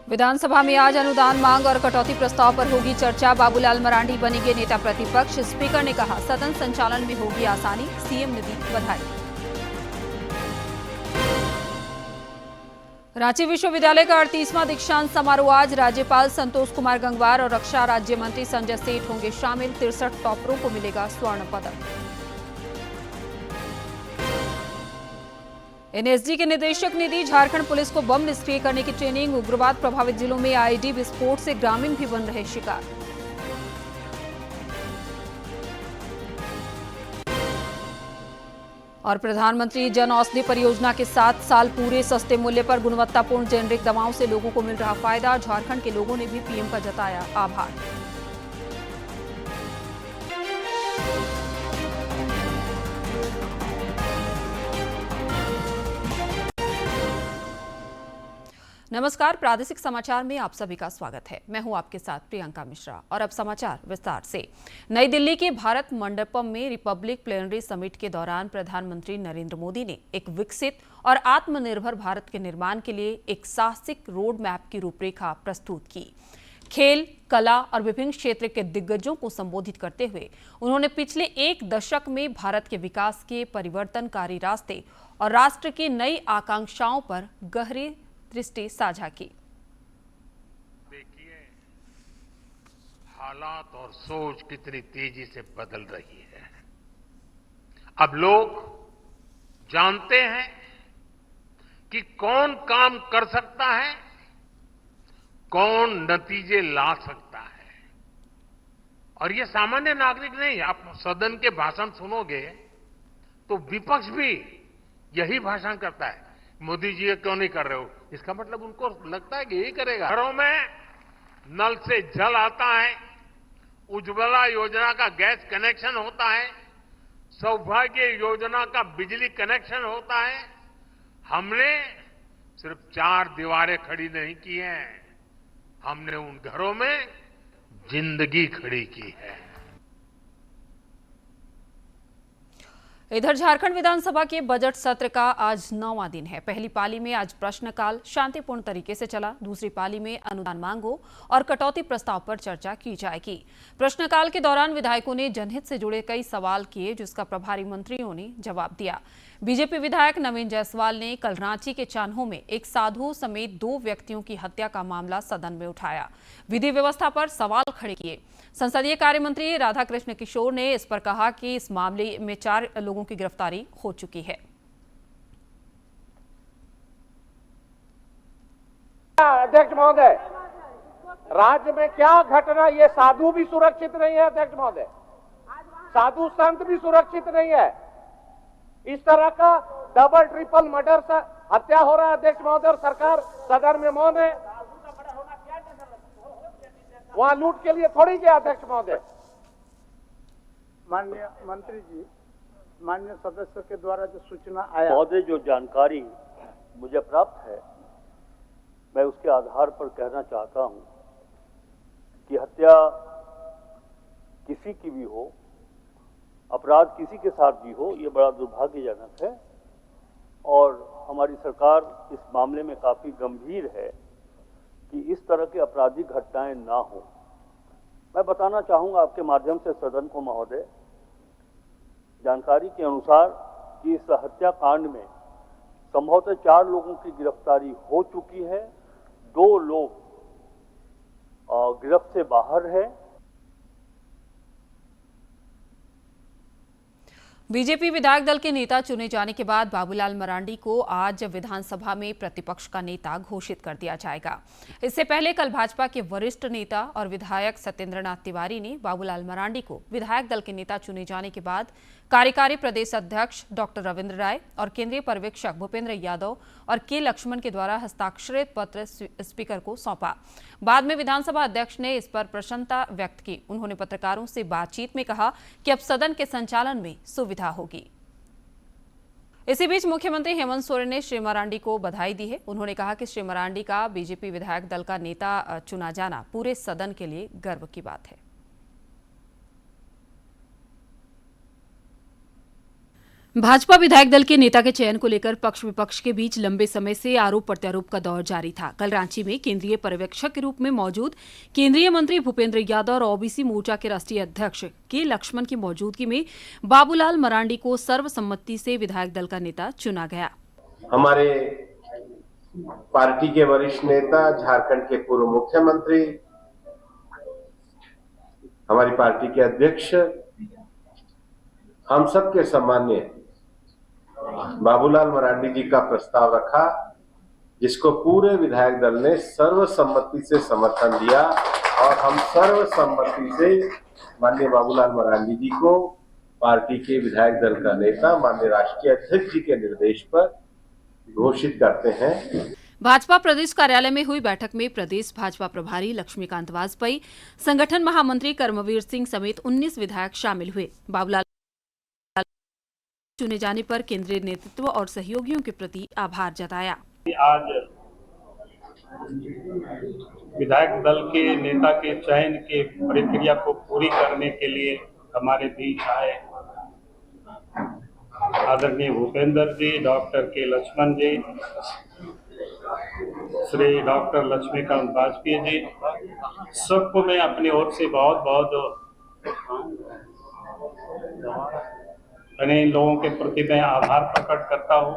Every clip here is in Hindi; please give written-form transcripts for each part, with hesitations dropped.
विधानसभा में आज अनुदान मांग और कटौती प्रस्ताव पर होगी चर्चा। बाबूलाल मरांडी बनेंगे नेता प्रतिपक्ष। स्पीकर ने कहा सदन संचालन में होगी आसानी। सीएम ने दी बधाई। रांची विश्वविद्यालय का 38वां दीक्षांत समारोह आज। राज्यपाल संतोष कुमार गंगवार और रक्षा राज्य मंत्री संजय सेठ होंगे शामिल। 63 टॉपरों को मिलेगा स्वर्ण पदक। एनएसजी के निदेशक ने दी झारखंड पुलिस को बम निष्क्रिय करने की ट्रेनिंग। उग्रवाद प्रभावित जिलों में आईईडी विस्फोट से ग्रामीण भी बन रहे शिकार। और प्रधानमंत्री जन औषधि परियोजना के 7 साल पूरे। सस्ते मूल्य पर गुणवत्तापूर्ण जेनेरिक दवाओं से लोगों को मिल रहा फायदा। झारखंड के लोगों ने भी पीएम का जताया आभार। नमस्कार, प्रादेशिक समाचार में आप सभी का स्वागत है। मैं हूं आपके साथ प्रियंका मिश्रा और अब समाचार विस्तार से। नई दिल्ली के भारत मंडपम में रिपब्लिक प्लेनरी समिट के दौरान प्रधानमंत्री नरेंद्र मोदी ने एक विकसित और आत्मनिर्भर भारत के निर्माण के लिए एक साहसिक रोड मैप की रूपरेखा प्रस्तुत की। खेल, कला और विभिन्न क्षेत्र के दिग्गजों को संबोधित करते हुए उन्होंने पिछले एक दशक में भारत के विकास के परिवर्तनकारी रास्ते और राष्ट्र की नई आकांक्षाओं पर गहरी दृष्टि साझा की। देखिए, हालात और सोच कितनी तेजी से बदल रही है। अब लोग जानते हैं कि कौन काम कर सकता है, कौन नतीजे ला सकता है। और ये सामान्य नागरिक नहीं, आप सदन के भाषण सुनोगे तो विपक्ष भी यही भाषण करता है। मोदी जी ये क्यों नहीं कर रहे हो? इसका मतलब उनको लगता है कि यही करेगा। घरों में नल से जल आता है, उज्ज्वला योजना का गैस कनेक्शन होता है, सौभाग्य योजना का बिजली कनेक्शन होता है। हमने सिर्फ 4 दीवारें खड़ी नहीं की हैं, हमने उन घरों में जिंदगी खड़ी की है। इधर झारखंड विधानसभा के बजट सत्र का आज 9वां दिन है। पहली पाली में आज प्रश्नकाल शांतिपूर्ण तरीके से चला। दूसरी पाली में अनुदान मांगों और कटौती प्रस्ताव पर चर्चा की जाएगी। प्रश्नकाल के दौरान विधायकों ने जनहित से जुड़े कई सवाल किए, जिसका प्रभारी मंत्रियों ने जवाब दिया। बीजेपी विधायक नवीन जायसवाल ने कल रांची के चान्हो में एक साधु समेत 2 व्यक्तियों की हत्या का मामला सदन में उठाया। विधि व्यवस्था पर सवाल खड़े किए। संसदीय कार्य मंत्री राधाकृष्ण किशोर ने इस पर कहा कि इस मामले में 4 लोगों की गिरफ्तारी हो चुकी है। अध्यक्ष महोदय, राज्य में क्या घटना, ये साधु भी सुरक्षित नहीं है। अध्यक्ष महोदय, साधु संत भी सुरक्षित नहीं है। इस तरह का डबल ट्रिपल मर्डर से हत्या हो रहा है। अध्यक्ष महोदय, और सरकार सदन में मौन है। वहां लूट के लिए थोड़ी गया। अध्यक्ष महोदय, माननीय मंत्री जी, माननीय सदस्य के द्वारा जो सूचना आया, महोदय जो जानकारी मुझे प्राप्त है, मैं उसके आधार पर कहना चाहता हूं कि हत्या किसी की भी हो, अपराध किसी के साथ भी हो, ये बड़ा दुर्भाग्यजनक है और हमारी सरकार इस मामले में काफी गंभीर है कि इस तरह की आपराधिक घटनाएं ना हो। मैं बताना चाहूंगा आपके माध्यम से सदन को महोदय, जानकारी के अनुसार कि इस हत्याकांड में संभवतः 4 लोगों की गिरफ्तारी हो चुकी है। 2 लोग गिरफ्त से बाहर है। बीजेपी विधायक दल के नेता चुने जाने के बाद बाबूलाल मरांडी को आज विधानसभा में प्रतिपक्ष का नेता घोषित कर दिया जाएगा। इससे पहले कल भाजपा के वरिष्ठ नेता और विधायक सत्येंद्र नाथ तिवारी ने बाबूलाल मरांडी को विधायक दल के नेता चुने जाने के बाद कार्यकारी प्रदेश अध्यक्ष डॉक्टर रविंद्र राय और केंद्रीय पर्यवेक्षक भूपेंद्र यादव और के लक्ष्मण के द्वारा हस्ताक्षरित पत्र स्पीकर को सौंपा। बाद में विधानसभा अध्यक्ष ने इस पर प्रसन्नता व्यक्त की। उन्होंने पत्रकारों से बातचीत में कहा कि अब सदन के संचालन में सुविधा होगी। इसी बीच मुख्यमंत्री हेमंत सोरेन ने श्री मरांडी को बधाई दी है। उन्होंने कहा कि श्री मरांडी का बीजेपी विधायक दल का नेता चुना जाना पूरे सदन के लिए गर्व की बात है। भाजपा विधायक दल के नेता के चयन को लेकर पक्ष विपक्ष के बीच लंबे समय से आरोप प्रत्यारोप का दौर जारी था। कल रांची में केंद्रीय पर्यवेक्षक के रूप में मौजूद केंद्रीय मंत्री भूपेंद्र यादव और ओबीसी मोर्चा के राष्ट्रीय अध्यक्ष के लक्ष्मण की मौजूदगी में बाबूलाल मरांडी को सर्वसम्मति से विधायक दल का नेता चुना गया। हमारे पार्टी के वरिष्ठ नेता, झारखंड के पूर्व मुख्यमंत्री, हमारी पार्टी के अध्यक्ष, हम सबके सम्मान्य बाबूलाल मरांडी जी का प्रस्ताव रखा, जिसको पूरे विधायक दल ने सर्वसम्मति से समर्थन दिया और हम सर्वसम्मति से माननीय बाबूलाल मरांडी जी को पार्टी के विधायक दल का नेता माननीय राष्ट्रीय अध्यक्ष जी के निर्देश पर घोषित करते हैं। भाजपा प्रदेश कार्यालय में हुई बैठक में प्रदेश भाजपा प्रभारी लक्ष्मीकांत वाजपेयी, संगठन महामंत्री कर्मवीर सिंह समेत 19 विधायक शामिल हुए। बाबूलाल चुने जाने पर केंद्रीय नेतृत्व और सहयोगियों के प्रति आभार जताया। आज विधायक दल के नेता के चयन के प्रक्रिया को पूरी करने के लिए हमारे बीच आए आदरणीय भूपेंद्र जी, डॉक्टर के लक्ष्मण जी, श्री डॉक्टर लक्ष्मीकांत वाजपेयी जी, सबको मैं अपनी ओर से बहुत बहुत इन लोगों के प्रति मैं आभार प्रकट करता हूं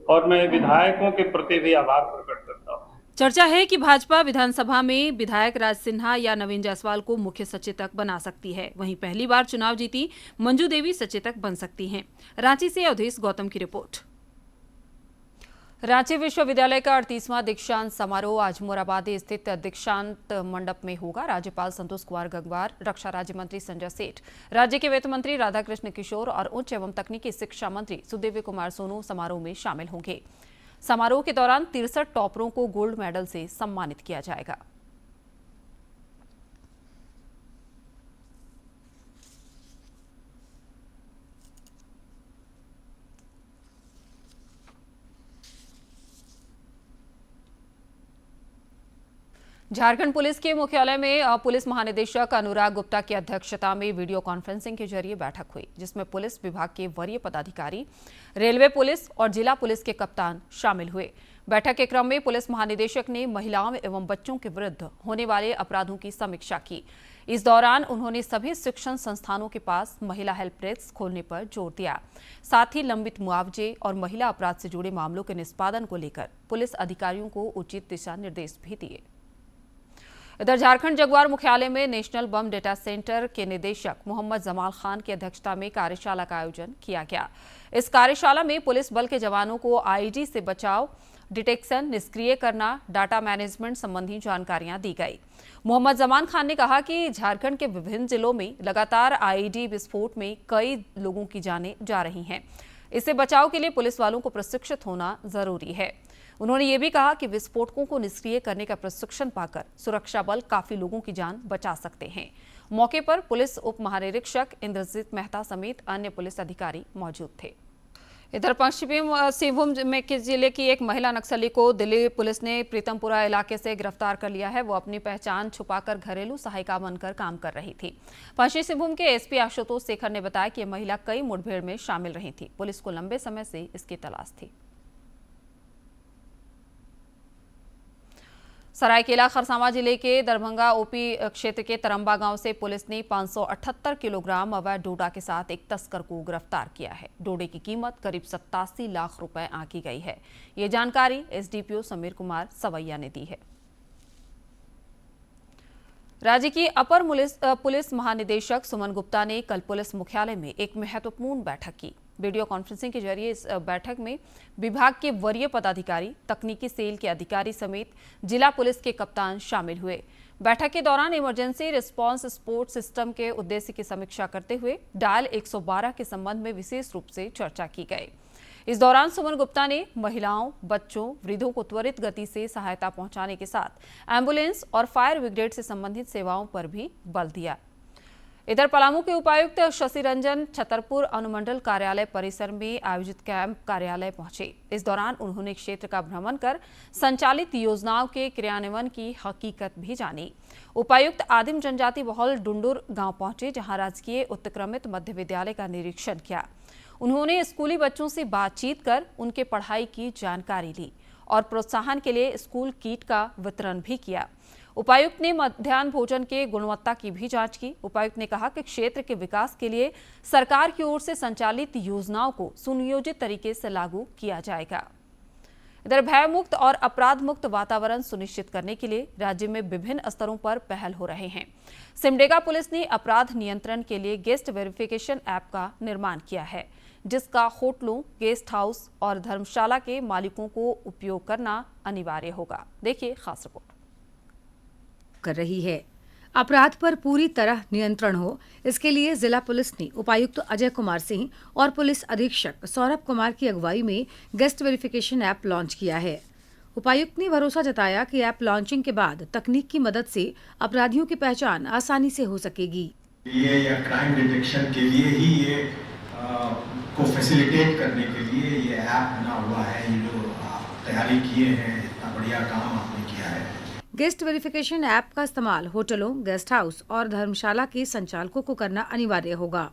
और मैं विधायकों के प्रति भी आभार प्रकट करता हूं। चर्चा है कि भाजपा विधानसभा में विधायक राज सिन्हा या नवीन जायसवाल को मुख्य सचेतक बना सकती है। वहीं पहली बार चुनाव जीती मंजू देवी सचेतक बन सकती हैं। रांची से अवधेश गौतम की रिपोर्ट। रांची विश्वविद्यालय का 38वां दीक्षांत समारोह आज मोराबादी स्थित दीक्षांत मंडप में होगा। राज्यपाल संतोष कुमार गंगवार, रक्षा राज्य मंत्री संजय सेठ, राज्य के वित्त मंत्री राधाकृष्ण किशोर और उच्च एवं तकनीकी शिक्षा मंत्री सुदेवी कुमार सोनू समारोह में शामिल होंगे। समारोह के दौरान 63 टॉपरों को गोल्ड मेडल से सम्मानित किया जाएगा। झारखंड पुलिस के मुख्यालय में पुलिस महानिदेशक अनुराग गुप्ता की अध्यक्षता में वीडियो कॉन्फ्रेंसिंग के जरिए बैठक हुई, जिसमें पुलिस विभाग के वरीय पदाधिकारी, रेलवे पुलिस और जिला पुलिस के कप्तान शामिल हुए। बैठक के क्रम में पुलिस महानिदेशक ने महिलाओं एवं बच्चों के विरुद्ध होने वाले अपराधों की समीक्षा की। इस दौरान उन्होंने सभी शिक्षण संस्थानों के पास महिला हेल्प डेस्क खोलने पर जोर दिया। साथ ही लंबित मुआवजे और महिला अपराध से जुड़े मामलों के निष्पादन को लेकर पुलिस अधिकारियों को उचित दिशा निर्देश भी दिए। इधर झारखंड जगुआर मुख्यालय में नेशनल बम डेटा सेंटर के निदेशक मोहम्मद जमाल खान की अध्यक्षता में कार्यशाला का आयोजन किया गया। इस कार्यशाला में पुलिस बल के जवानों को आईईडी से बचाव, डिटेक्शन, निष्क्रिय करना, डाटा मैनेजमेंट संबंधी जानकारियां दी गई। मोहम्मद जमान खान ने कहा कि झारखंड के विभिन्न जिलों में लगातार आईईडी विस्फोट में कई लोगों की जानें जा रही हैं। इससे बचाव के लिए पुलिस वालों को प्रशिक्षित होना जरूरी है। उन्होंने ये भी कहा कि विस्फोटकों को निष्क्रिय करने का प्रशिक्षण पाकर सुरक्षा बल काफी लोगों की जान बचा सकते हैं। मौके पर पुलिस उप महानिरीक्षक इंद्रजीत मेहता समेत अन्य पुलिस अधिकारी मौजूद थे। इधर पश्चिमी सिंहभूम के जिले की एक महिला नक्सली को दिल्ली पुलिस ने प्रीतमपुरा इलाके से गिरफ्तार कर लिया है। वो अपनी पहचान छुपाकर घरेलू सहायिका बनकर काम कर रही थी। पश्चिमी सिंहभूम के एसपी आशुतोष शेखर ने बताया कि यह महिला कई मुठभेड़ में शामिल रही थी। पुलिस को लंबे समय से इसकी तलाश थी। सरायकेला खरसावां जिले के दरभंगा ओपी क्षेत्र के तरंबा गांव से पुलिस ने 578 किलोग्राम अवैध डोडा के साथ एक तस्कर को गिरफ्तार किया है। डोडे की कीमत करीब 87 लाख रुपए आंकी गई है। ये जानकारी एसडीपीओ समीर कुमार सवैया ने दी है। राज्य की अपर पुलिस महानिदेशक सुमन गुप्ता ने कल पुलिस मुख्यालय में एक महत्वपूर्ण बैठक की। वीडियो कॉन्फ्रेंसिंग के जरिए इस बैठक में विभाग के वरीय पदाधिकारी, तकनीकी सेल के अधिकारी समेत जिला पुलिस के कप्तान शामिल हुए। बैठक के दौरान इमरजेंसी रिस्पांस सपोर्ट सिस्टम के उद्देश्य की समीक्षा करते हुए डायल 112 के संबंध में विशेष रूप से चर्चा की गई। इस दौरान सुमन गुप्ता ने महिलाओं, बच्चों, वृद्धों को त्वरित गति से सहायता पहुंचाने के साथ एम्बुलेंस और फायर ब्रिगेड से संबंधित सेवाओं पर भी बल दिया। इधर पलामू के उपायुक्त शशि रंजन छतरपुर अनुमंडल कार्यालय परिसर में आयोजित कैंप कार्यालय पहुंचे। इस दौरान उन्होंने क्षेत्र का भ्रमण कर संचालित योजनाओं के क्रियान्वयन की हकीकत भी जानी। उपायुक्त आदिम जनजाति बहुल डुंडुर गांव पहुंचे, जहां राजकीय उत्क्रमित मध्य विद्यालय का निरीक्षण किया। उन्होंने स्कूली बच्चों से बातचीत कर उनके पढ़ाई की जानकारी ली और प्रोत्साहन के लिए स्कूल किट का वितरण भी किया। उपायुक्त ने मध्याह्न भोजन के गुणवत्ता की भी जांच की। उपायुक्त ने कहा कि क्षेत्र के विकास के लिए सरकार की ओर से संचालित योजनाओं को सुनियोजित तरीके से लागू किया जाएगा। इधर भय मुक्त और अपराध मुक्त वातावरण सुनिश्चित करने के लिए राज्य में विभिन्न स्तरों पर पहल हो रहे हैं। सिमडेगा पुलिस ने अपराध नियंत्रण के लिए गेस्ट वेरिफिकेशन ऐप का निर्माण किया है, जिसका होटलों, गेस्ट हाउस और धर्मशाला के मालिकों को उपयोग करना अनिवार्य होगा। देखिए खास रिपोर्ट। कर रही है। अपराध पर पूरी तरह नियंत्रण हो, इसके लिए जिला पुलिस ने उपायुक्त अजय कुमार सिंह और पुलिस अधीक्षक सौरभ कुमार की अगुवाई में गेस्ट वेरिफिकेशन ऐप लॉन्च किया है। उपायुक्त ने भरोसा जताया कि ऐप लॉन्चिंग के बाद तकनीक की मदद से अपराधियों की पहचान आसानी से हो सकेगी। ये या क्राइम डिटेक्शन के लिए ही ये को फैसिलिटेट करने के लिए ये ऐप बना हुआ है। ये जो आप तैयारी किए हैं, इतना बढ़िया काम आपने किया है। गेस्ट वेरिफिकेशन ऐप का इस्तेमाल होटलों, गेस्ट हाउस और धर्मशाला के संचालकों को करना अनिवार्य होगा।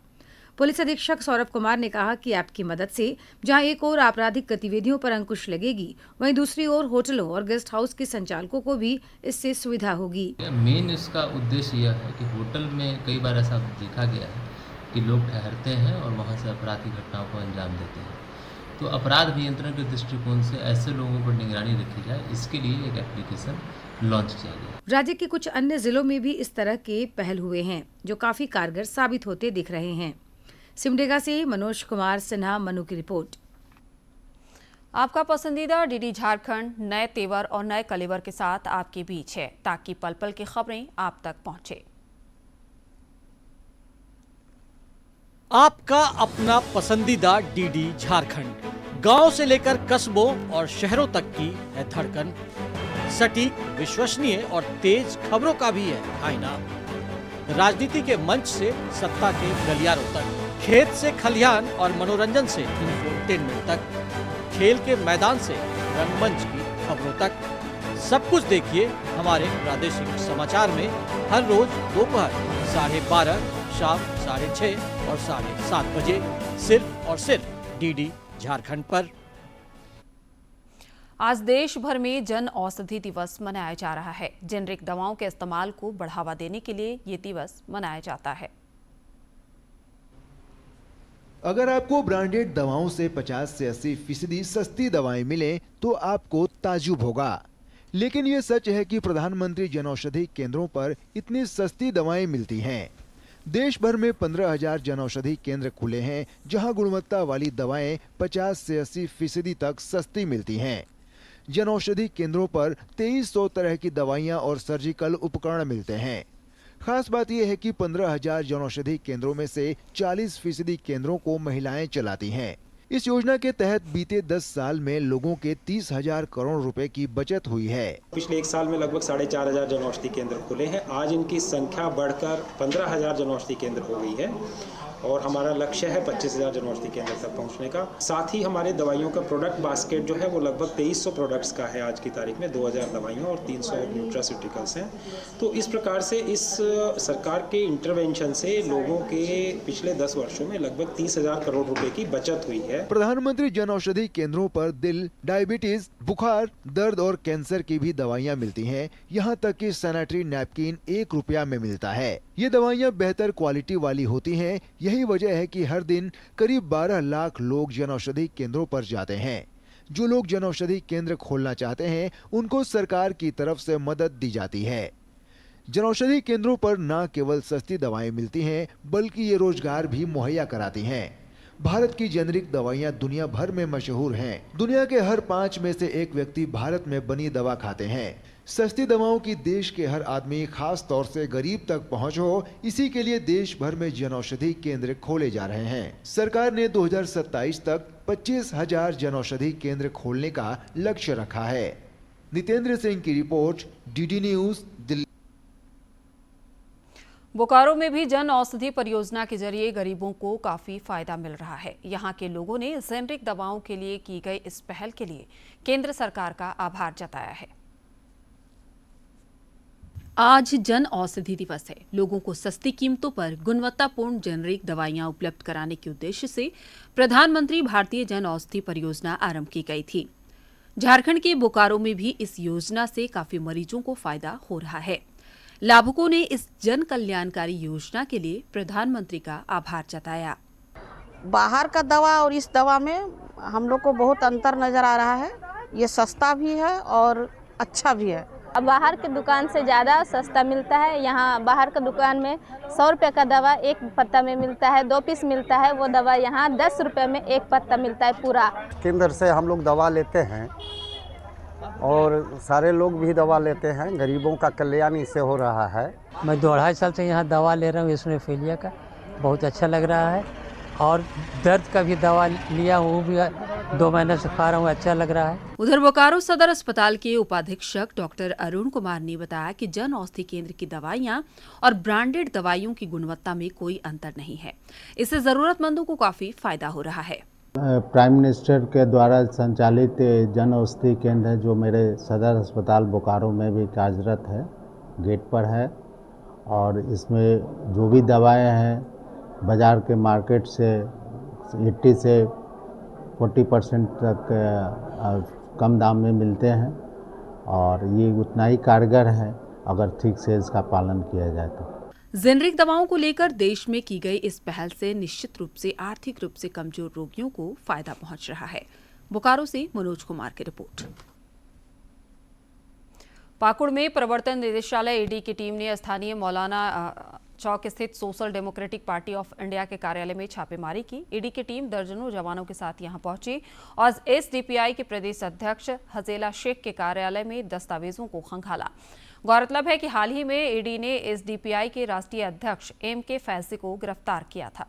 पुलिस अधीक्षक सौरभ कुमार ने कहा कि ऐप की मदद से जहां एक ओर आपराधिक गतिविधियों पर अंकुश लगेगी, वहीं दूसरी ओर होटलों और गेस्ट हाउस के संचालकों को भी इससे सुविधा होगी। मेन इसका उद्देश्य यह है कि होटल में कई बार ऐसा देखा गया है कि लोग ठहरते हैं और वहां से आपराधिक घटनाओं को अंजाम देते हैं। तो अपराध नियंत्रण के दृष्टिकोण से ऐसे लोगों पर निगरानी रखी जाए, इसके लिए एक एप्लीकेशन लॉन्च किया गया। राज्य के कुछ अन्य जिलों में भी इस तरह के पहल हुए हैं, जो काफी कारगर साबित होते दिख रहे हैं। सिमडेगा से मनोज कुमार सिन्हा, मनु की रिपोर्ट। आपका पसंदीदा डीडी झारखंड नए तेवर और नए कलेवर के साथ आपके बीच है, ताकि पल पल की खबरें आप तक पहुंचे। आपका अपना पसंदीदा डीडी झारखंड, गांव से लेकर कस्बों और शहरों तक की है धड़कन। सटीक, विश्वसनीय और तेज खबरों का भी है आईना। राजनीति के मंच से सत्ता के गलियारों तक, खेत से खलिहान और मनोरंजन से इंफोटेनमेंट तक, खेल के मैदान से रंगमंच की खबरों तक, सब कुछ देखिए हमारे प्रादेशिक समाचार में हर रोज दोपहर 12:30, शाम 6:30 और 7:30 बजे, सिर्फ और सिर्फ डीडी झारखंड पर। आज देश भर में जन औषधि दिवस मनाया जा रहा है। जेनरिक दवाओं के इस्तेमाल को बढ़ावा देने के लिए ये दिवस मनाया जाता है। अगर आपको ब्रांडेड दवाओं से 50 से 80% सस्ती दवाएं मिलें तो आपको ताज्जुब होगा, लेकिन ये सच है कि प्रधानमंत्री जन औषधि केंद्रों पर इतनी सस्ती दवाएं मिलती हैं। देश भर में 15,000 जन औषधि केंद्र खुले हैं, जहां गुणवत्ता वाली दवाएं 50 से 80% तक सस्ती मिलती हैं। जन औषधि केंद्रों पर 2300 तरह की दवाइयां और सर्जिकल उपकरण मिलते हैं। खास बात यह है कि 15,000 जन औषधि केंद्रों में से 40% केंद्रों को महिलाएं चलाती हैं। इस योजना के तहत बीते 10 साल में लोगों के 30,000 करोड़ रुपए की बचत हुई है। पिछले एक साल में लगभग 4,500 जन औषधि केंद्र खुले हैं। आज इनकी संख्या बढ़कर 15,000 जन औषधि केंद्र हो गई है और हमारा लक्ष्य है 25,000 जन औषधि केंद्र तक पहुंचने का। साथ ही हमारे दवाइयों का प्रोडक्ट बास्केट जो है वो लगभग 2300 प्रोडक्ट्स का है आज की तारीख में। 2000 दवाइयाँ और 300 न्यूट्रास्यूटिकल्स हैं। तो इस प्रकार से इस सरकार के इंटरवेंशन से लोगों के पिछले 10 वर्षों में लगभग 30,000 करोड़ रुपए की बचत हुई है। प्रधानमंत्री जन औषधि केंद्रों पर दिल, डायबिटीज, बुखार, दर्द और कैंसर की भी दवाइयाँ मिलती हैं। यहाँ तक कि सैनिटरी नैपकिन 1 रुपया में मिलता है। ये दवाइयाँ बेहतर क्वालिटी वाली होती हैं। यही वजह है कि हर दिन करीब 12 लाख लोग जन औषधि केंद्रों पर जाते हैं। जो लोग जन औषधि केंद्र खोलना चाहते हैं, उनको सरकार की तरफ से मदद दी जाती है। जन औषधि केंद्रों पर न केवल सस्ती दवाएं मिलती हैं, बल्कि ये रोजगार भी मुहैया कराती हैं। भारत की जेनरिक दवाइयां दुनिया भर में मशहूर हैं। दुनिया के हर 5 में से 1 व्यक्ति भारत में बनी दवा खाते हैं। सस्ती दवाओं की देश के हर आदमी, खास तौर से गरीब तक पहुंच हो, इसी के लिए देश भर में जन औषधि केंद्र खोले जा रहे हैं। सरकार ने 2027 तक 25,000 जन औषधि केंद्र खोलने का लक्ष्य रखा है। नितेंद्र सिंह की report, DD news, Delhi. Bokaro में भी जन औषधि परियोजना के जरिए गरीबों को काफी फायदा मिल रहा है। यहाँ के लोगों ने जेनेरिक दवाओं के लिए की गई इस पहल के लिए केंद्र सरकार का आभार जताया है। आज जन औषधि दिवस है। लोगों को सस्ती कीमतों पर गुणवत्तापूर्ण जेनेरिक दवाइयां उपलब्ध कराने के उद्देश्य से प्रधानमंत्री भारतीय जन औषधि परियोजना आरंभ की गई थी। झारखंड के बोकारो में भी इस योजना से काफी मरीजों को फायदा हो रहा है। लाभुकों ने इस जन कल्याणकारी योजना के लिए प्रधानमंत्री का आभार जताया। बाहर का दवा और इस दवा में हम लोग को बहुत अंतर नजर आ रहा है। ये सस्ता भी है और अच्छा भी है। अब बाहर की दुकान से ज़्यादा सस्ता मिलता है। यहाँ बाहर का दुकान में 100 रुपये का दवा एक पत्ता में मिलता है, 2 पीस मिलता है। वो दवा यहाँ 10 रुपये में एक पत्ता मिलता है पूरा। केंद्र से हम लोग दवा लेते हैं और सारे लोग भी दवा लेते हैं। गरीबों का कल्याण इससे हो रहा है। मैं 2-2.5 साल से यहाँ दवा ले रहा हूँ इसनोफिलिया का। बहुत अच्छा लग रहा है और दर्द का भी दवा लिया हूँ, वो भी 2 महीने से खा रहा हूँ, अच्छा लग रहा है। उधर बोकारो सदर अस्पताल के उपाधीक्षक डॉक्टर अरुण कुमार ने बताया कि जन औषधि केंद्र की दवाइयां और ब्रांडेड दवाइयों की गुणवत्ता में कोई अंतर नहीं है। इससे जरूरतमंदों को काफी फायदा हो रहा है। प्राइम मिनिस्टर के द्वारा संचालित जन औषधि केंद्र जो मेरे सदर अस्पताल बोकारो में भी कार्यरत है, गेट पर है, और इसमें जो भी दवाएं हैं बाज़ार के मार्केट से 80 से 40% तक कम दाम में मिलते हैं और ये उतना ही कारगर है अगर ठीक से इसका पालन किया जाए तो। जेनेरिक दवाओं को लेकर देश में की गई इस पहल से निश्चित रूप से आर्थिक रूप से कमजोर रोगियों को फायदा पहुंच रहा है। बोकारो से मनोज कुमार की रिपोर्ट। पाकुड़ में प्रवर्तन निदेशालय ईडी की टीम ने स्थानीय मौलाना चौक स्थित social democratic party of India के कार्यालय में छापेमारी की। ईडी की टीम दर्जनों जवानों के साथ यहां पहुंची और एसडीपीआई के प्रदेश अध्यक्ष हजेला शेख के कार्यालय में दस्तावेजों को खंगाला। गौरतलब है कि हाल ही में ईडी ने एसडीपीआई के राष्ट्रीय अध्यक्ष एमके फैजी को गिरफ्तार किया था।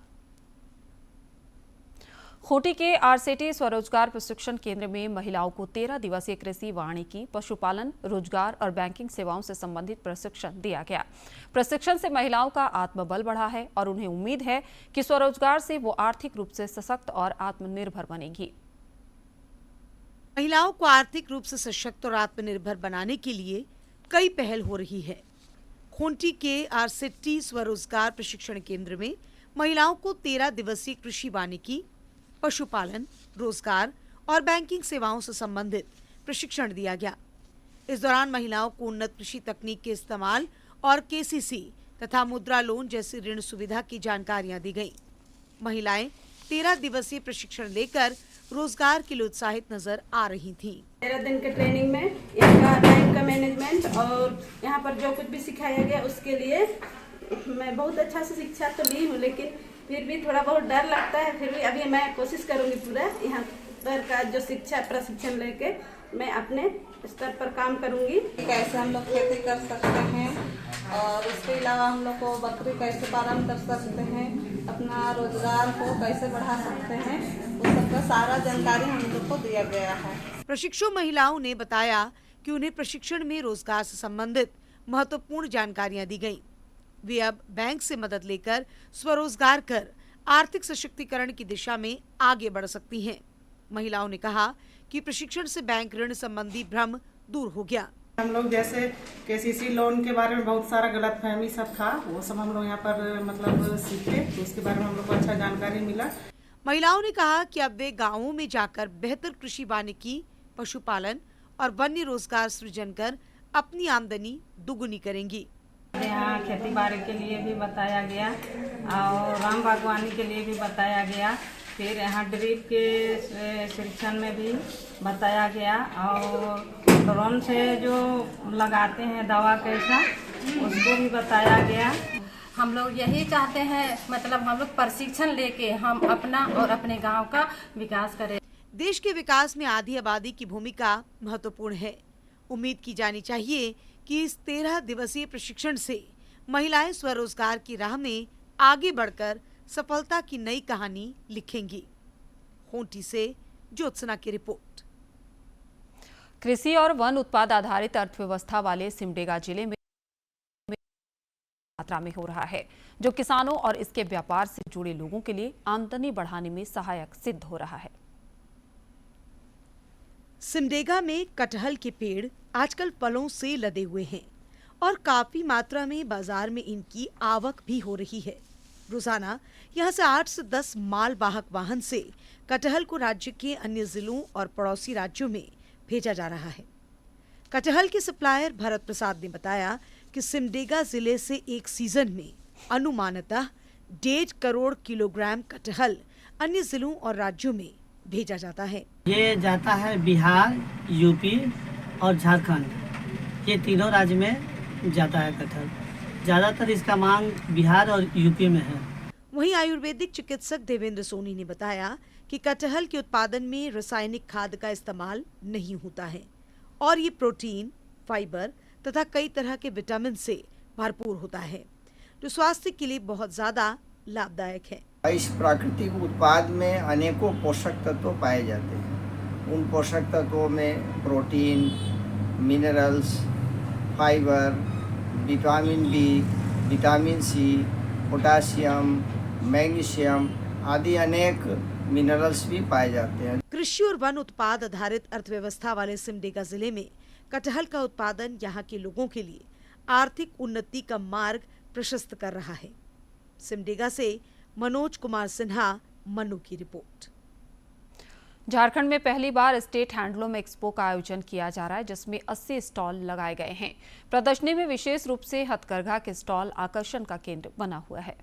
खूंटी के आरसीटी स्वरोजगार प्रशिक्षण केंद्र में महिलाओं को 13 दिवसीय कृषि, वानिकी, पशुपालन, रोजगार और बैंकिंग सेवाओं से संबंधित प्रशिक्षण दिया गया। प्रशिक्षण से महिलाओं का आत्मबल बढ़ा है और उन्हें उम्मीद है कि स्वरोजगार से वो आर्थिक रूप से सशक्त और आत्मनिर्भर बनेंगी। महिलाओं को आर्थिक रूप से सशक्त और आत्मनिर्भर बनाने के लिए कई पहल हो रही है। खूंटी के आरसीटी स्वरोजगार प्रशिक्षण केंद्र में महिलाओं को 13 दिवसीय कृषि, वानिकी, पशुपालन, रोजगार और बैंकिंग सेवाओं से संबंधित प्रशिक्षण दिया गया। इस दौरान महिलाओं को उन्नत कृषि तकनीक के इस्तेमाल और केसीसी तथा मुद्रा लोन जैसी ऋण सुविधा की जानकारियां दी गई। महिलाएं 13 दिवसीय प्रशिक्षण लेकर रोजगार के लिए उत्साहित नजर आ रही थीं। 13 दिन के ट्रेनिंग में यहाँ का टाइम का मैनेजमेंट और यहाँ पर जो कुछ भी सिखाया गया उसके लिए मैं बहुत अच्छा से शिक्षा तो ली हूँ, लेकिन फिर भी थोड़ा बहुत डर लगता है। फिर भी अभी मैं कोशिश करूँगी पूरा यहाँ पर का जो शिक्षा प्रशिक्षण लेके मैं अपने स्तर पर काम करूँगी। कैसे हम लोग खेती कर सकते हैं और उसके अलावा हम लोग को बकरी कैसे पालन कर सकते हैं, अपना रोजगार को कैसे बढ़ा सकते हैं, उस सबका सारा जानकारी हम लोग को दिया गया है। प्रशिक्षु महिलाओं ने बताया कि उन्हें प्रशिक्षण में रोजगार से संबंधित महत्वपूर्ण जानकारियां दी गई। वे अब बैंक से मदद लेकर स्वरोजगार कर आर्थिक सशक्तिकरण की दिशा में आगे बढ़ सकती हैं। महिलाओं ने कहा कि प्रशिक्षण से बैंक ऋण संबंधी भ्रम दूर हो गया। हम लोग जैसे केसीसी लोन के बारे में बहुत सारा गलतफहमी सब था, वो सब हम लोग यहाँ पर मतलब सीखे, तो उसके बारे में हम लोग को अच्छा जानकारी मिला। महिलाओं ने कहा कि अब वे गाँवों में जाकर बेहतर कृषि, वानिकी, पशुपालन और वन्य रोजगार सृजन कर अपनी आमदनी दुगुनी करेंगी। यहाँ खेती बाड़ी के लिए भी बताया गया और राम बागवानी के लिए भी बताया गया। फिर यहाँ ड्रिप के शिक्षण में भी बताया गया और ड्रोन से जो लगाते हैं दवा कैसा, उसको भी बताया गया। हम लोग यही चाहते हैं, मतलब हम लोग प्रशिक्षण लेके हम अपना और अपने गांव का विकास करें। देश के विकास में आधी आबादी की भूमिका महत्वपूर्ण है। उम्मीद की जानी चाहिए कि इस 13 दिवसीय प्रशिक्षण से महिलाएं स्वरोजगार की राह में आगे बढ़कर सफलता की नई कहानी लिखेंगी। खूंटी से ज्योत्सना की रिपोर्ट। कृषि और वन उत्पाद आधारित अर्थव्यवस्था वाले सिमडेगा जिले में मात्रा में हो रहा है, जो किसानों और इसके व्यापार से जुड़े लोगों के लिए आमदनी बढ़ाने में सहायक सिद्ध हो रहा है। सिमडेगा में कटहल के पेड़ आजकल फलों से लदे हुए हैं और काफी मात्रा में बाजार में इनकी आवक भी हो रही है। रोजाना यहां से 8 से 10 मालवाहक वाहन से कटहल को राज्य के अन्य जिलों और पड़ोसी राज्यों में भेजा जा रहा है। कटहल के सप्लायर भरत प्रसाद ने बताया कि सिमडेगा जिले से एक सीजन में अनुमानतः 1.5 करोड़ किलोग्राम कटहल अन्य जिलों और राज्यों में भेजा जाता है। ये जाता है बिहार, यूपी और झारखंड, ये तीनों राज्य में जाता है कटहल। ज्यादातर इसका मांग बिहार और यूपी में है। वहीं आयुर्वेदिक चिकित्सक देवेंद्र सोनी ने बताया कि कटहल के उत्पादन में रासायनिक खाद का इस्तेमाल नहीं होता है और ये प्रोटीन, फाइबर तथा कई तरह के विटामिन से भरपूर होता है, जो स्वास्थ्य के लिए बहुत ज्यादा लाभदायक है। इस प्राकृतिक उत्पाद में अनेकों पोषक तत्व पाए जाते हैं। उन पोषक तत्वों में protein, minerals, fibre, vitamin B, vitamin C, potassium, magnesium आदि अनेक मिनरल्स भी पाए जाते हैं। कृषि और वन उत्पाद आधारित अर्थव्यवस्था वाले सिमडेगा जिले में कटहल का उत्पादन यहाँ के लोगों के लिए आर्थिक उन्नति का मार्ग प्रशस्त कर रहा है। सिमडेगा से मनोज कुमार सिन्हा, मनु की रिपोर्ट। झारखंड में पहली बार स्टेट हैंडलूम एक्सपो का आयोजन किया जा रहा है, जिसमें 80 स्टॉल लगाए गए हैं। प्रदर्शनी में विशेष रूप से हथकरघा के स्टॉल आकर्षण का केंद्र बना हुआ है।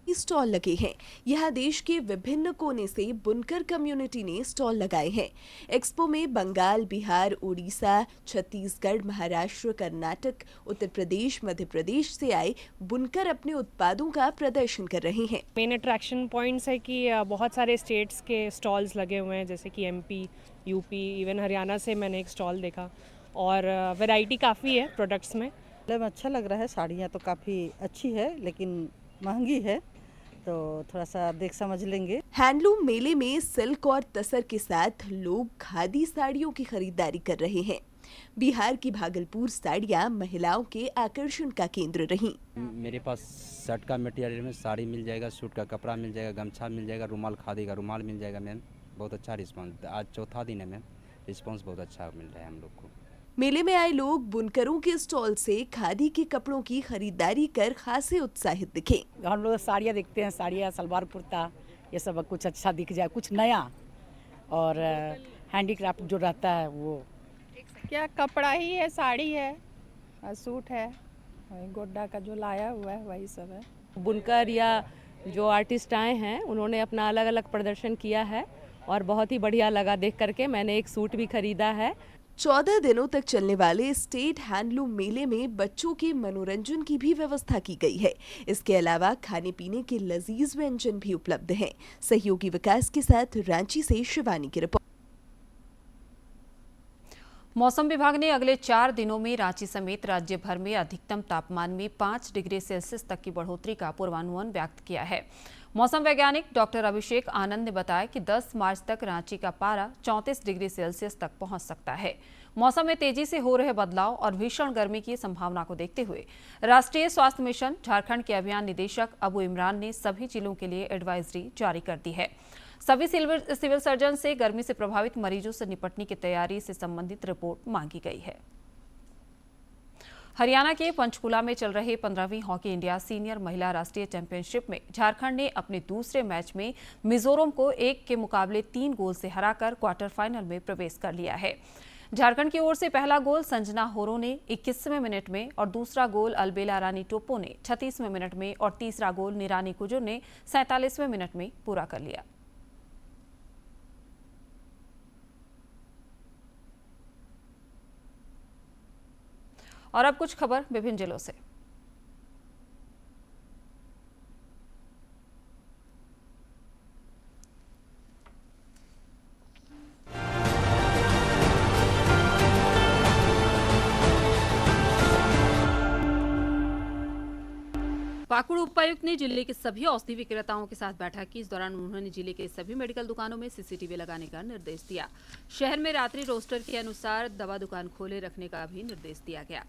स्टॉल लगे हैं। यहाँ देश के विभिन्न कोने से बुनकर कम्युनिटी ने स्टॉल लगाए हैं। एक्सपो में बंगाल, बिहार, उड़ीसा, छत्तीसगढ़, महाराष्ट्र, कर्नाटक, उत्तर प्रदेश, मध्य प्रदेश से आए बुनकर अपने उत्पादों का प्रदर्शन कर रहे हैं। मेन अट्रैक्शन पॉइंट्स है कि बहुत सारे स्टेट्स के स्टॉल्स लगे हुए हैं, जैसे कि एमपी, यूपी, इवन हरियाणा से मैंने एक स्टॉल देखा और वैरायटी काफ़ी है प्रोडक्ट्स में। मतलब अच्छा लग रहा है। साड़ियाँ तो काफ़ी अच्छी है लेकिन महंगी है, तो थोड़ा सा देख समझ लेंगे। हैंडलूम मेले में सिल्क और तसर के साथ लोग खादी साड़ियों की खरीदारी कर रहे हैं। बिहार की भागलपुर साड़ियाँ महिलाओं के आकर्षण का केंद्र रहीं। मेरे पास शर्ट का मटेरियल में साड़ी मिल जाएगा, सूट का कपड़ा मिल जाएगा, गमछा मिल जाएगा, रुमाल, खादी का रुमाल मिल जाएगा। मैम बहुत अच्छा रिस्पांस, आज चौथा दिन है मैम, रिस्पांस बहुत अच्छा मिल रहा है हम लोग को। मेले में आए लोग बुनकरों के स्टॉल से खादी के कपड़ों की खरीदारी कर खासे उत्साहित दिखे। हम लोग साड़ियाँ देखते हैं, साड़ियाँ, सलवार कुर्ता, ये सब कुछ अच्छा दिख जाए, कुछ नया और हैंडीक्राफ्ट जो रहता है वो। क्या कपड़ा ही है, साड़ी है, सूट है, गोड्डा का जो लाया हुआ है वही सब है। बुनकर या जो आर्टिस्ट आए हैं उन्होंने अपना अलग अलग प्रदर्शन किया है और बहुत ही बढ़िया लगा देख करके। मैंने एक सूट भी खरीदा है। 14 दिनों तक चलने वाले स्टेट हैंडलूम मेले में बच्चों के मनोरंजन की भी व्यवस्था की गई है। इसके अलावा खाने पीने के लजीज व्यंजन भी उपलब्ध हैं। सहयोगी विकास के साथ रांची से शिवानी की रिपोर्ट। मौसम विभाग ने अगले 4 दिनों में रांची समेत राज्य भर में अधिकतम तापमान में 5 डिग्री सेल्सियस तक की बढ़ोतरी का पूर्वानुमान व्यक्त किया है। मौसम वैज्ञानिक डॉक्टर अभिषेक आनंद ने बताया कि 10 मार्च तक रांची का पारा 34 डिग्री सेल्सियस तक पहुंच सकता है। मौसम में तेजी से हो रहे बदलाव और भीषण गर्मी की संभावना को देखते हुए राष्ट्रीय स्वास्थ्य मिशन झारखंड के अभियान निदेशक अबू इमरान ने सभी जिलों के लिए एडवाइजरी जारी कर दी है। सभी सिविल सर्जन से गर्मी से प्रभावित मरीजों से निपटने की तैयारी से संबंधित रिपोर्ट मांगी गई है। हरियाणा के पंचकुला में चल रहे 15वीं हॉकी इंडिया सीनियर महिला राष्ट्रीय चैंपियनशिप में झारखंड ने अपने दूसरे मैच में मिजोरम को 1 के मुकाबले 3 गोल से हराकर क्वार्टर फाइनल में प्रवेश कर लिया है। झारखंड की ओर से पहला गोल संजना होरो ने 21वें मिनट में और दूसरा गोल अलबेला रानी टोप्पो ने 36वें मिनट में और तीसरा गोल निरानी कुजुर ने 47वें मिनट में पूरा कर लिया। और अब कुछ खबर विभिन्न जिलों से। पाकुड़ उपायुक्त ने जिले के सभी औषधि विक्रेताओं के साथ बैठक की। इस दौरान उन्होंने जिले के सभी मेडिकल दुकानों में सीसीटीवी लगाने का निर्देश दिया। शहर में रात्रि रोस्टर के अनुसार दवा दुकान खोले रखने का भी निर्देश दिया गया।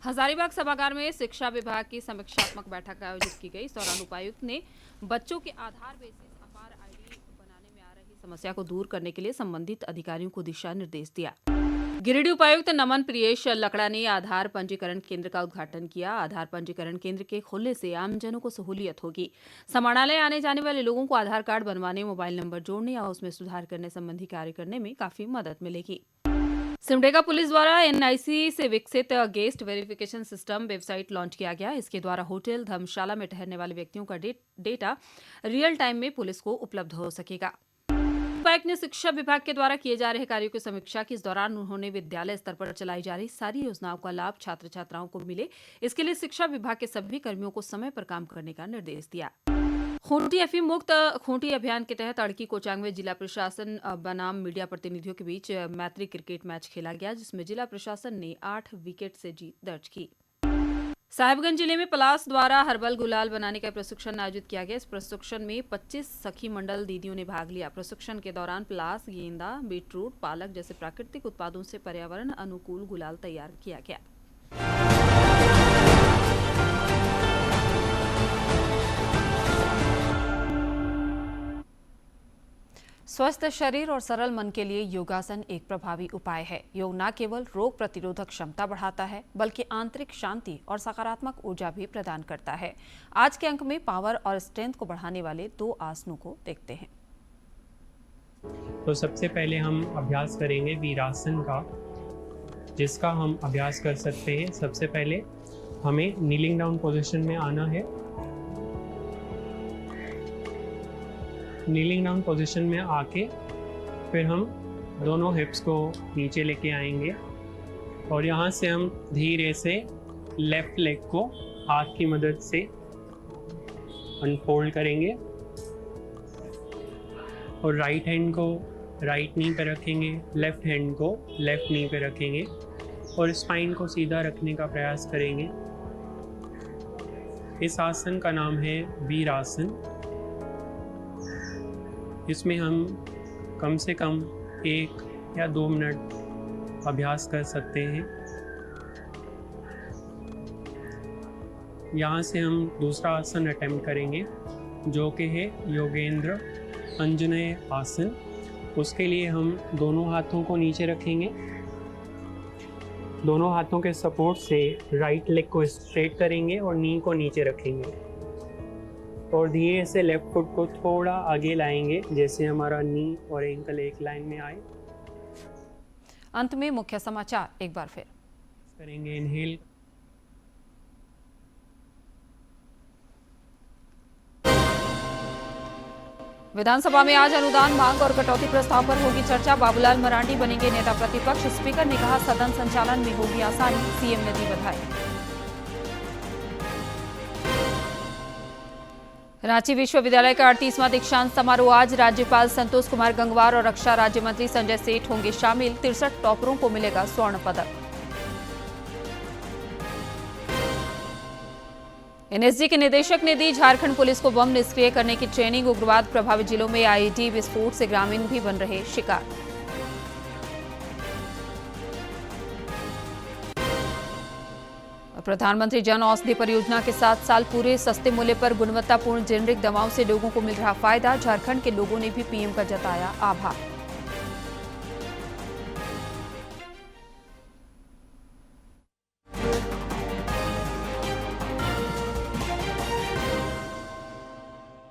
हजारीबाग सभागार में शिक्षा विभाग की समीक्षात्मक बैठक आयोजित की गई। इस दौरान उपायुक्त ने बच्चों के आधार बेसिस अपार आईडी बनाने में आ रही समस्या को दूर करने के लिए संबंधित अधिकारियों को दिशा निर्देश दिया। गिरिडीह उपायुक्त नमन प्रियेश लकड़ा ने आधार पंजीकरण केंद्र का उद्घाटन किया। आधार पंजीकरण केंद्र के खुलने से आमजनों को सहूलियत होगी। समाहरणालय आने जाने वाले लोगों को आधार कार्ड बनवाने, मोबाइल नंबर जोड़ने या उसमें सुधार करने संबंधी कार्य करने में काफी मदद मिलेगी। सिमडेगा पुलिस द्वारा एनआईसी से विकसित guest verification system website launch किया गया। इसके द्वारा होटल, धर्मशाला में ठहरने वाले व्यक्तियों का डेटा रियल टाइम में पुलिस को उपलब्ध हो सकेगा। उपायुक्त ने शिक्षा विभाग के द्वारा किए जा रहे कार्यों की समीक्षा की। इस दौरान उन्होंने विद्यालय स्तर पर चलाई जा रही सारी योजनाओं का लाभ छात्र छात्राओं को मिले, इसके लिए शिक्षा विभाग के सभी कर्मियों को समय पर काम करने का निर्देश दिया। खूंटी अफीम मुक्त खूंटी अभियान के तहत अड़की कोचांग में जिला प्रशासन बनाम मीडिया प्रतिनिधियों के बीच मैत्री क्रिकेट मैच खेला गया, जिसमें जिला प्रशासन ने 8 विकेट से जीत दर्ज की। साहिबगंज जिले में पलास द्वारा हर्बल गुलाल बनाने का प्रशिक्षण आयोजित किया गया। इस प्रशिक्षण में 25 सखी मंडल दीदियों ने भाग लिया। प्रशिक्षण के दौरान पलास, गेंदा, बीटरूट, पालक जैसे प्राकृतिक उत्पादों से पर्यावरण अनुकूल गुलाल तैयार किया गया। स्वस्थ शरीर और सरल मन के लिए योगासन एक प्रभावी उपाय है। योग न केवल रोग प्रतिरोधक क्षमता बढ़ाता है, बल्कि आंतरिक शांति और सकारात्मक ऊर्जा भी प्रदान करता है। आज के अंक में पावर और स्ट्रेंथ को बढ़ाने वाले 2 आसनों को देखते हैं। तो सबसे पहले हम अभ्यास करेंगे वीरासन का, जिसका हम अभ्यास कर सकते हैं। सबसे पहले हमें नीलिंग डाउन पोजीशन में आना है। नीलिंग डाउन पोजीशन में आके फिर हम दोनों हिप्स को नीचे लेके आएंगे और यहाँ से हम धीरे से लेफ्ट लेग को हाथ की मदद से अनफोल्ड करेंगे और राइट हैंड को राइट नी पे रखेंगे, लेफ्ट हैंड को लेफ्ट नी पे रखेंगे और स्पाइन को सीधा रखने का प्रयास करेंगे। इस आसन का नाम है वीरासन। इसमें हम कम से कम 1 या 2 मिनट अभ्यास कर सकते हैं। यहाँ से हम दूसरा आसन अटेम्प्ट करेंगे, जो कि है योगेंद्र अंजनेय आसन। उसके लिए हम दोनों हाथों को नीचे रखेंगे। दोनों हाथों के सपोर्ट से राइट लेग को स्ट्रेट करेंगे और नी को नीचे रखेंगे और धीरे से लेफ्ट फुट को थोड़ा आगे लाएंगे, जैसे हमारा नी और एंकल एक लाइन में आए। अंत में मुख्य समाचार एक बार फिर करेंगे। इनहेल, विधानसभा में आज अनुदान मांग और कटौती प्रस्ताव पर होगी चर्चा। बाबूलाल मरांडी बनेंगे नेता प्रतिपक्ष। स्पीकर ने कहा सदन संचालन में होगी आसानी, सीएम ने दी बधाई। रांची विश्वविद्यालय का 38वां दीक्षांत समारोह आज। राज्यपाल संतोष कुमार गंगवार और रक्षा राज्य मंत्री संजय सेठ होंगे शामिल। 63 टॉपरों को मिलेगा स्वर्ण पदक। एनएसजी के निदेशक ने दी झारखंड पुलिस को बम निष्क्रिय करने की ट्रेनिंग। उग्रवाद प्रभावित जिलों में आईईडी विस्फोट से ग्रामीण भी बन रहे शिकार। प्रधानमंत्री जन औषधि परियोजना के 7 साल पूरे। सस्ते मूल्य पर गुणवत्तापूर्ण जेनेरिक दवाओं से लोगों को मिल रहा फायदा। झारखंड के लोगों ने भी पीएम का जताया आभार।